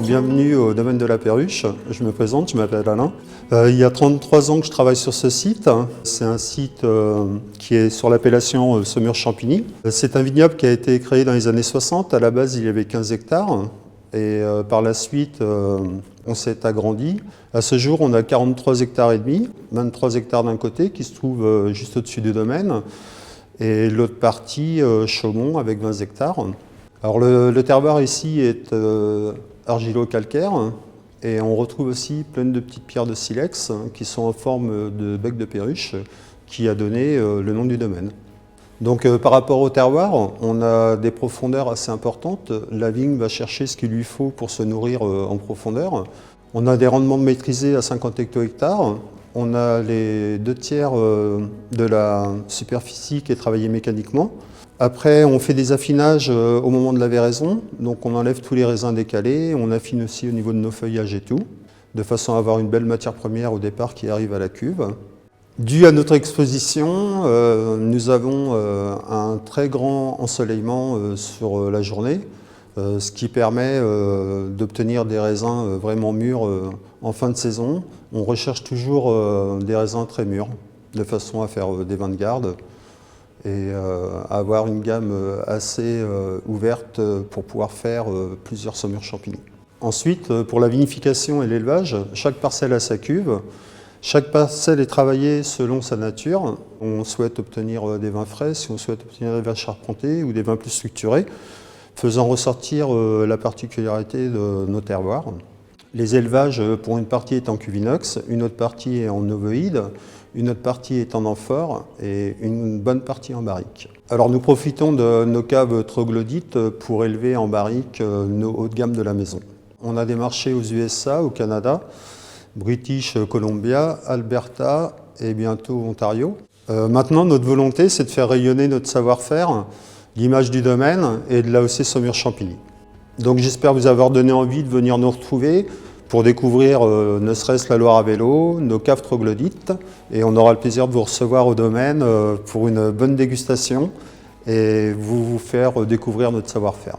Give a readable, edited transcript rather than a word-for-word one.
Bienvenue au domaine de la perruche. Je me présente, je m'appelle Alain. Il y a 33 ans que je travaille sur ce site. C'est un site qui est sur l'appellation Saumur-Champigny. C'est un vignoble qui a été créé dans les années 60. À la base, il y avait 15 hectares. Et par la suite, on s'est agrandi. À ce jour, on a 43 hectares et demi, 23 hectares d'un côté qui se trouve juste au-dessus du domaine. Et l'autre partie, Chaumont, avec 20 hectares. Alors le terroir ici est argilo-calcaire et on retrouve aussi plein de petites pierres de silex qui sont en forme de bec de perruche qui a donné le nom du domaine. Donc par rapport au terroir, on a des profondeurs assez importantes. La vigne va chercher ce qu'il lui faut pour se nourrir en profondeur. On a des rendements maîtrisés à 50 hecto-hectares. On a les 2/3 de la superficie qui est travaillée mécaniquement. Après, on fait des affinages au moment de la véraison, donc on enlève tous les raisins décalés, on affine aussi au niveau de nos feuillages et tout, de façon à avoir une belle matière première au départ qui arrive à la cuve. Dû à notre exposition, nous avons un très grand ensoleillement sur la journée, ce qui permet d'obtenir des raisins vraiment mûrs en fin de saison. On recherche toujours des raisins très mûrs, de façon à faire des vins de garde et avoir une gamme assez ouverte pour pouvoir faire plusieurs saumures champigny. Ensuite, pour la vinification et l'élevage, chaque parcelle a sa cuve. Chaque parcelle est travaillée selon sa nature. On souhaite obtenir des vins frais, si on souhaite obtenir des vins charpentés ou des vins plus structurés, faisant ressortir la particularité de nos terroirs. Les élevages, pour une partie est en cuve inox, une autre partie est en ovoïde, une autre partie est en amphore et une bonne partie en barrique. Alors nous profitons de nos caves troglodytes pour élever en barrique nos hauts de gamme de la maison. On a des marchés aux USA, au Canada, British Columbia, Alberta et bientôt Ontario. Maintenant, notre volonté, c'est de faire rayonner notre savoir-faire, l'image du domaine et de l'AOC Saumur-Champigny. Donc j'espère vous avoir donné envie de venir nous retrouver pour découvrir ne serait-ce la Loire à vélo, nos caves troglodytes, et on aura le plaisir de vous recevoir au domaine pour une bonne dégustation et vous faire découvrir notre savoir-faire.